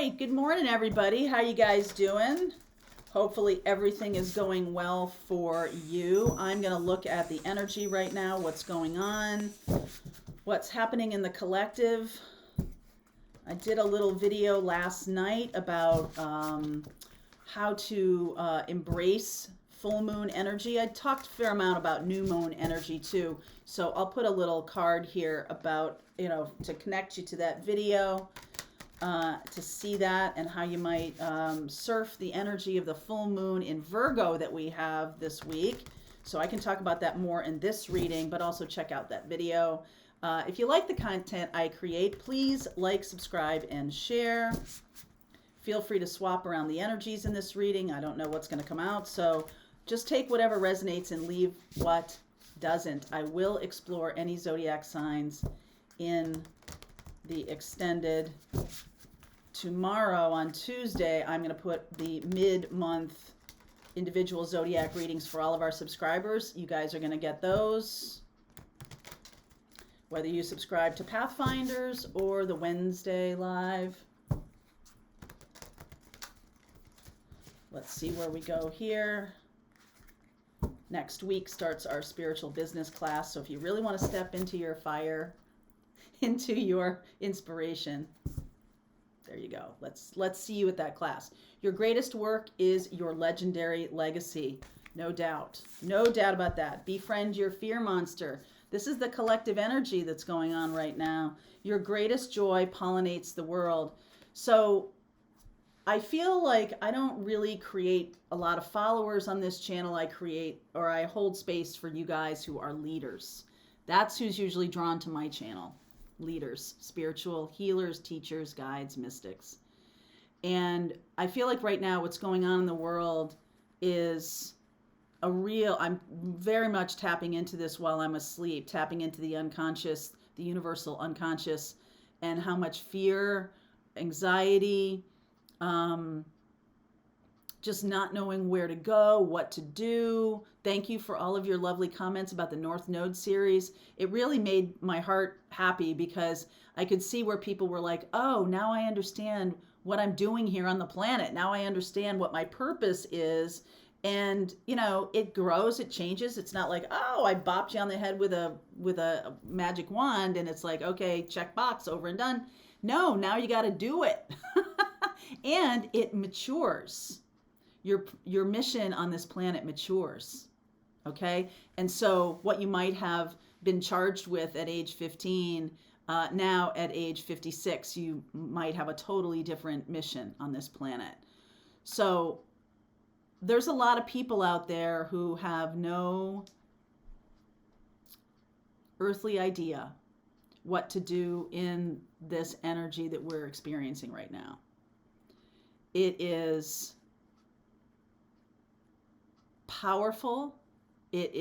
right, good morning everybody. How you guys doing? Hopefully everything is going well for you. I'm going to look at the energy right now, what's going on, what's happening in the collective. I did a little video last night about how to embrace full moon energy. I talked a fair amount about new moon energy too. So I'll put a little card here about, to connect you to that video. To see that and how you might surf the energy of the full moon in Virgo that we have this week. So I can talk about that more in this reading, but also check out that video. If you like the content I create, please like, subscribe, and share. Feel free to swap around the energies in this reading. I don't know what's going to come out, so just take whatever resonates and leave what doesn't. I will explore any zodiac signs in the extended. Tomorrow on Tuesday, I'm going to put the mid-month individual zodiac readings for all of our subscribers. You guys are going to get those, whether you subscribe to Pathfinders or the Wednesday live. Let's see where we go here. Next week starts our spiritual business class, so if you really want to step into your fire, into your inspiration, there you go. Let's see you at that class. Your greatest work is your legendary legacy. No doubt. No doubt about that. Befriend your fear monster. This is the collective energy that's going on right now. Your greatest joy pollinates the world. So I feel like I don't really create a lot of followers on this channel. I hold space for you guys who are leaders. That's who's usually drawn to my channel. Leaders, spiritual healers, teachers, guides, mystics. And I feel like right now what's going on in the world is I'm very much tapping into this while I'm asleep, tapping into the unconscious, the universal unconscious, and how much fear, anxiety, just not knowing where to go, what to do. Thank you for all of your lovely comments about the North Node series. It really made my heart happy because I could see where people were like, oh, now I understand what I'm doing here on the planet. Now I understand what my purpose is. And, it grows, it changes. It's not like, oh, I bopped you on the head with a magic wand and it's like, okay, check box, over and done. No, now you got to do it. And it matures. Your mission on this planet matures, okay? And so what you might have been charged with at age 15, now at age 56, you might have a totally different mission on this planet. So there's a lot of people out there who have no earthly idea what to do in this energy that we're experiencing right now. It is powerful. It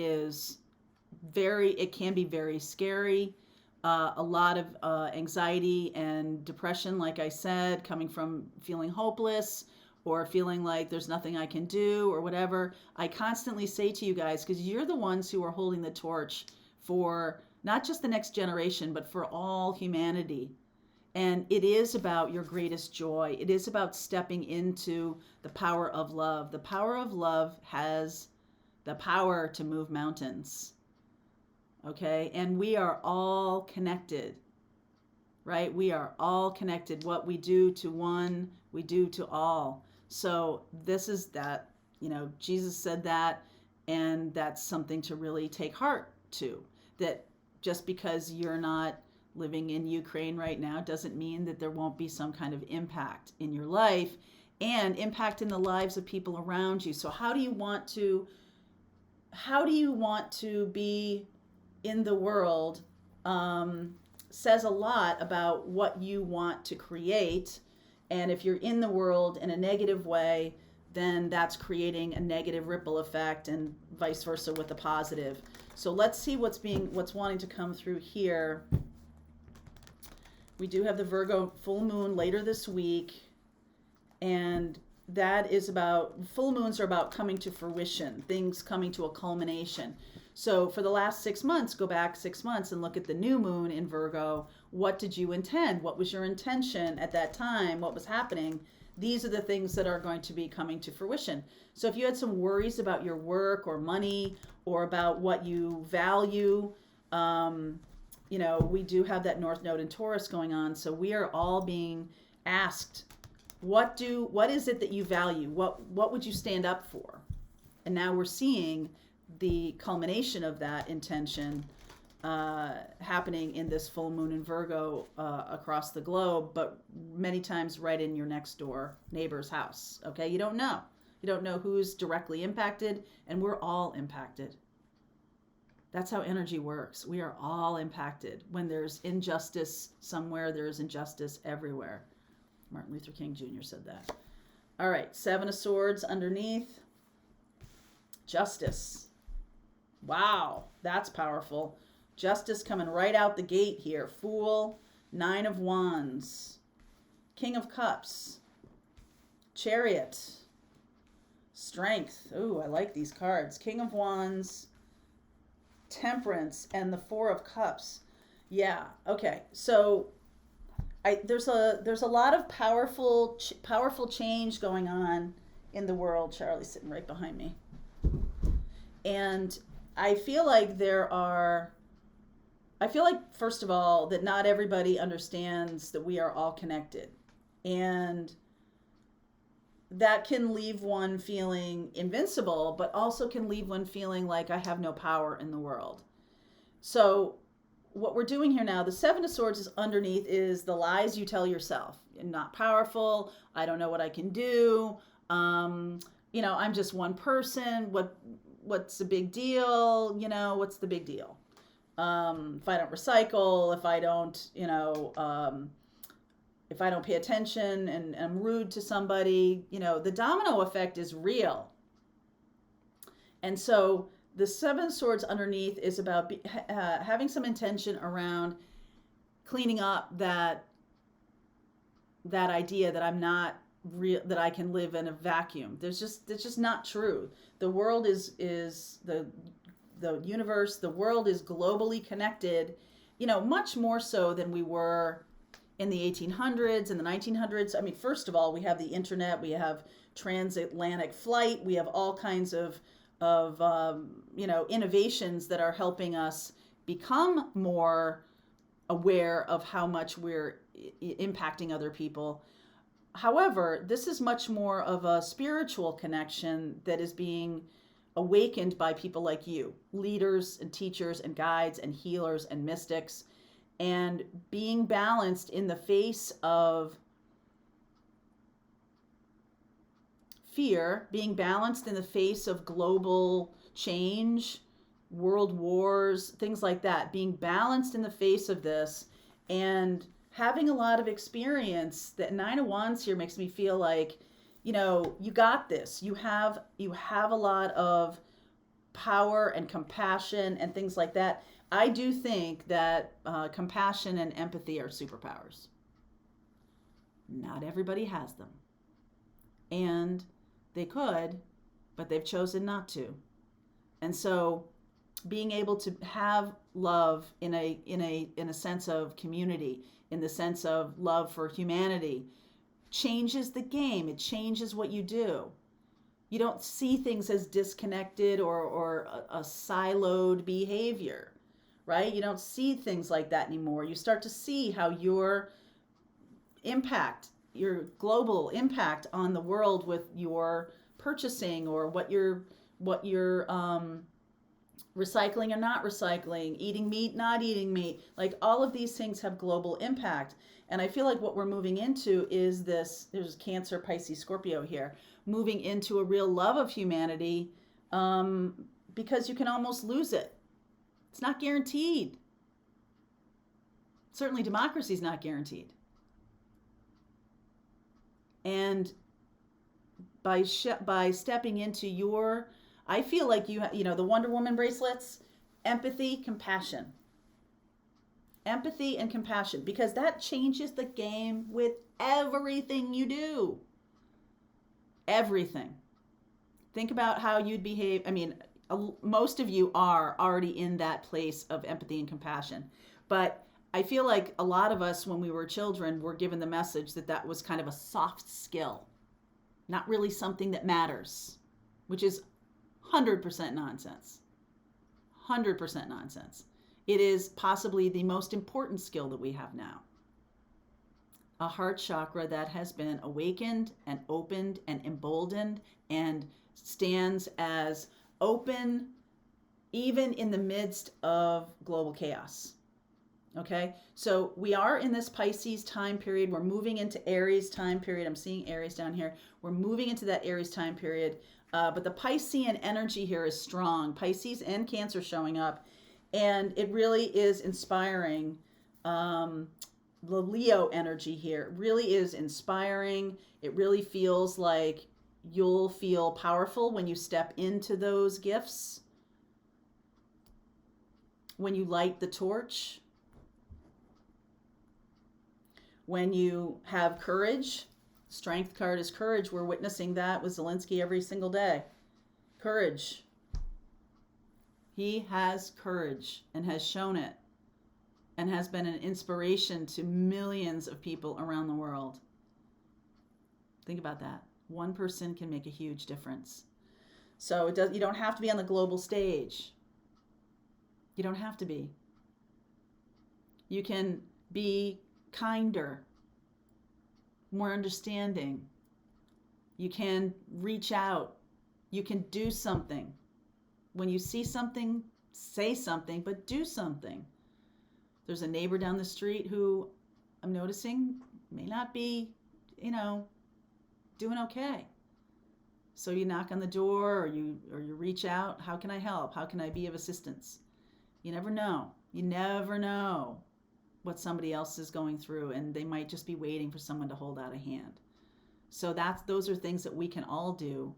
can be very scary. A lot of anxiety and depression, like I said, coming from feeling hopeless or feeling like there's nothing I can do or whatever. I constantly say to you guys, because you're the ones who are holding the torch for not just the next generation, but for all humanity. And it is about your greatest joy. It is about stepping into the power of love. The power of love has the power to move mountains. Okay? And we are all connected, right? We are all connected. What we do to one, we do to all. So this is that, Jesus said that, and that's something to really take heart to. That just because you're not living in Ukraine right now doesn't mean that there won't be some kind of impact in your life and impact in the lives of people around you. So how do you want to be in the world says a lot about what you want to create. And if you're in the world in a negative way, then that's creating a negative ripple effect, and vice versa with the positive. So let's see what's wanting to come through here. We do have the Virgo full moon later this week, and that is about, full moons are about coming to fruition, things coming to a culmination. So for the last 6 months, go back 6 months and look at the new moon in Virgo, what did you intend? What was your intention at that time? What was happening? These are the things that are going to be coming to fruition. So if you had some worries about your work or money or about what you value, we do have that North Node in Taurus going on. So we are all being asked, what is it that you value? What would you stand up for? And now we're seeing the culmination of that intention happening in this full moon in Virgo across the globe, but many times right in your next door neighbor's house. Okay, you don't know who's directly impacted, and we're all impacted. That's how energy works. We are all impacted. When there's injustice somewhere, there's injustice everywhere. Martin Luther King Jr. said that. All right, 7 of Swords underneath. Justice. Wow, that's powerful. Justice coming right out the gate here. Fool, 9 of Wands, King of Cups, Chariot, Strength. Ooh, I like these cards. King of Wands, Temperance, and the 4 of Cups. Yeah, okay. So there's a lot of powerful change going on in the world. Charlie's sitting right behind me. And I feel like first of all, that not everybody understands that we are all connected. And that can leave one feeling invincible, but also can leave one feeling like I have no power in the world. So what we're doing here now, the 7 of Swords is underneath is the lies you tell yourself. I'm not powerful. I don't know what I can do. I'm just one person. What's the big deal? What's the big deal? If I don't recycle, if I don't, if I don't pay attention and I'm rude to somebody, the domino effect is real. And so the 7 of Swords underneath is about having some intention around cleaning up that idea that I'm not real, that I can live in a vacuum. It's just not true. The world is the universe, the world is globally connected, much more so than we were in the 1800s and the 1900s. I mean, first of all, we have the internet, we have transatlantic flight, we have all kinds of innovations that are helping us become more aware of how much we're impacting other people. However, this is much more of a spiritual connection that is being awakened by people like you, leaders and teachers and guides and healers and mystics, and being balanced in the face of fear, being balanced in the face of global change, world wars, things like that, being balanced in the face of this and having a lot of experience. That 9 of Wands here makes me feel like, you got this. You have a lot of power and compassion and things like that. I do think that compassion and empathy are superpowers. Not everybody has them. And they could, but they've chosen not to. And so being able to have love in a sense of community, in the sense of love for humanity, changes the game. It changes what you do. You don't see things as disconnected or a siloed behavior, right? You don't see things like that anymore. You start to see how your global impact on the world with your purchasing, or what you're recycling or not recycling, eating meat, not eating meat, like all of these things have global impact. And I feel like what we're moving into is this, there's Cancer, Pisces, Scorpio here, moving into a real love of humanity, because you can almost lose it. It's not guaranteed. Certainly democracy is not guaranteed. And by stepping into I feel like the Wonder Woman bracelets, empathy, compassion. Empathy and compassion, because that changes the game with everything you do. Everything. Think about how you'd behave. I mean, most of you are already in that place of empathy and compassion. But I feel like a lot of us, when we were children, were given the message that that was kind of a soft skill, not really something that matters, which is 100% nonsense. 100% nonsense. It is possibly the most important skill that we have now. A heart chakra that has been awakened and opened and emboldened and stands as open even in the midst of global chaos. Okay, so we are in this Pisces time period. We're moving into Aries time period. I'm seeing Aries down here. We're moving into that Aries time period. But the Piscean energy here is strong. Pisces and Cancer showing up. And it really is inspiring. The Leo energy here really is inspiring. It really feels like you'll feel powerful when you step into those gifts. When you light the torch. When you have courage. Strength card is courage. We're witnessing that with Zelensky every single day. Courage. He has courage and has shown it and has been an inspiration to millions of people around the world. Think about that. One person can make a huge difference. So you don't have to be on the global stage. You don't have to be. You can be kinder, more understanding. You can reach out. You can do something. When you see something, say something, but do something. There's a neighbor down the street who I'm noticing may not be, doing okay. So you knock on the door or you reach out. How can I help? How can I be of assistance? You never know. You never know what somebody else is going through, and they might just be waiting for someone to hold out a hand. So those are things that we can all do.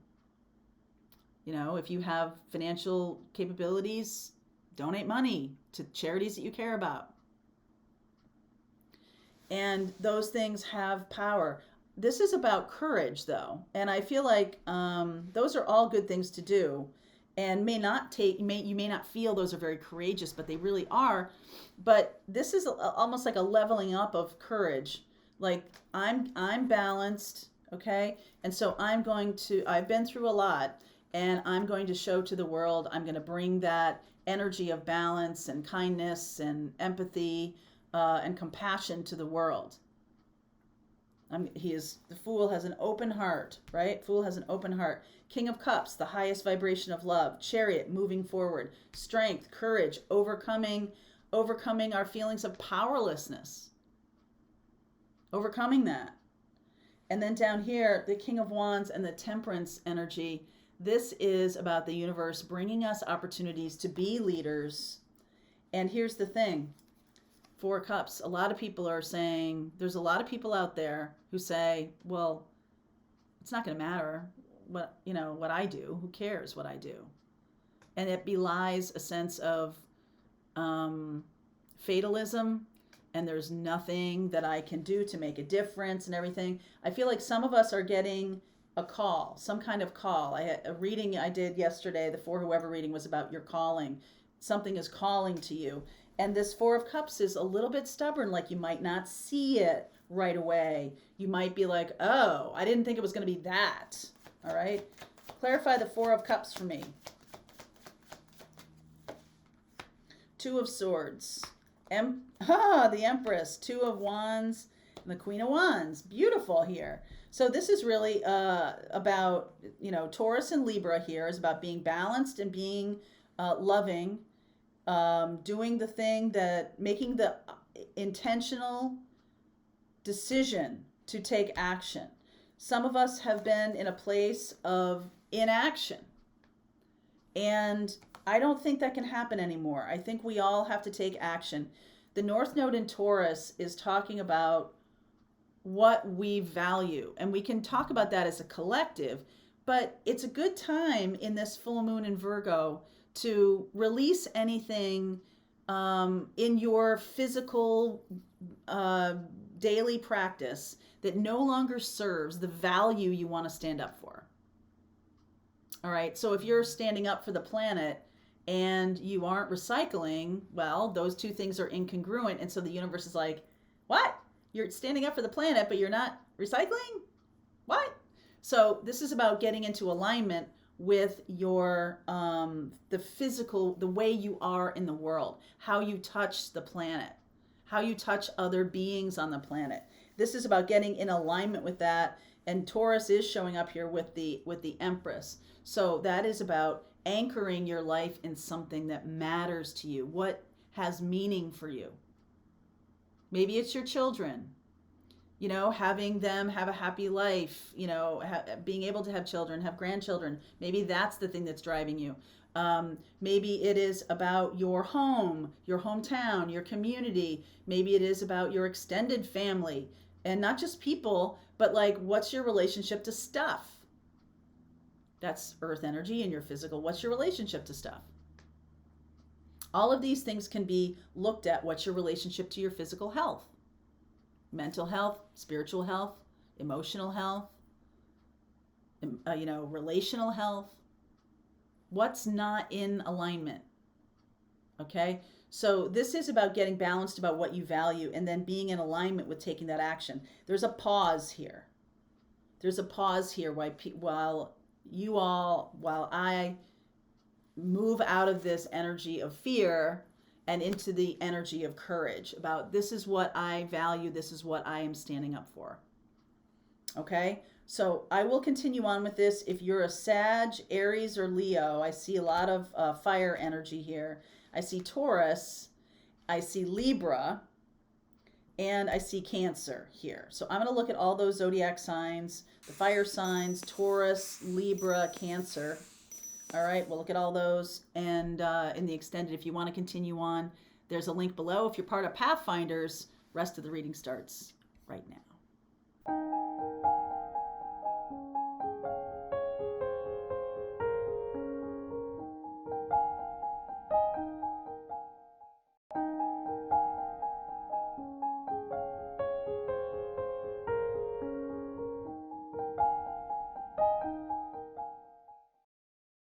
If you have financial capabilities, donate money to charities that you care about. And those things have power. This is about courage, though. And I feel like those are all good things to do. And you may not feel those are very courageous, but they really are. But this is almost like a leveling up of courage. Like I'm balanced, okay? And so I've been through a lot, and I'm going to show to the world, I'm going to bring that energy of balance and kindness and empathy and compassion to the world. The Fool has an open heart, right? Fool has an open heart. King of Cups, the highest vibration of love. Chariot, moving forward. Strength, courage, overcoming our feelings of powerlessness. Overcoming that. And then down here, the King of Wands and the Temperance energy. This is about the universe bringing us opportunities to be leaders. And here's the thing. Four of Cups. A lot of people are saying, there's a lot of people out there who say, well, it's not going to matter what I do. Who cares what I do? And it belies a sense of fatalism, and there's nothing that I can do to make a difference and everything. I feel like some of us are getting a call, some kind of call. I had a reading I did yesterday. The For Whoever reading was about your calling. Something is calling to you. And this Four of Cups is a little bit stubborn, like you might not see it right away. You might be like, oh, I didn't think it was going to be that. All right. Clarify the Four of Cups for me. Two of Swords. The Empress. Two of Wands. And the Queen of Wands. Beautiful here. So this is really about, Taurus and Libra here is about being balanced and being loving. Doing the thing making the intentional decision to take action. Some of us have been in a place of inaction, and I don't think that can happen anymore. I think we all have to take action. The North Node in Taurus is talking about what we value, and we can talk about that as a collective, but it's a good time in this full moon in Virgo to release anything in your physical daily practice that no longer serves the value you want to stand up for. All right, so if you're standing up for the planet and you aren't recycling, well, those two things are incongruent. And so the universe is like, what? You're standing up for the planet, but you're not recycling? What? So this is about getting into alignment with your the physical, the way you are in the world, how you touch the planet, how you touch other beings on the planet. This is about getting in alignment with that. And Taurus is showing up here with the Empress. So that is about anchoring your life in something that matters to you, what has meaning for you. Maybe it's your children, you know, having them have a happy life, you know, being able to have children, have grandchildren. Maybe that's the thing that's driving you. Maybe it is about your home, your hometown, your community. Maybe it is about your extended family, and not just people, but like, what's your relationship to stuff? That's earth energy and your physical. What's your relationship to stuff? All of these things can be looked at. What's your relationship to your physical health? Mental health, spiritual health, emotional health, relational health. What's not in alignment? Okay? So this is about getting balanced about what you value and then being in alignment with taking that action. There's a pause here. There's a pause here while I move out of this energy of fear and into the energy of courage about this is what I value, this is what I am standing up for. Okay? So I will continue on with this. If you're a Sag, Aries, or Leo, I see a lot of fire energy here. I see Taurus, I see Libra, and I see Cancer here. So I'm going to look at all those zodiac signs, the fire signs, Taurus, Libra, Cancer. All right, we'll look at all those. And in the extended, if you want to continue on, there's a link below. If you're part of Pathfinders, rest of the reading starts right now.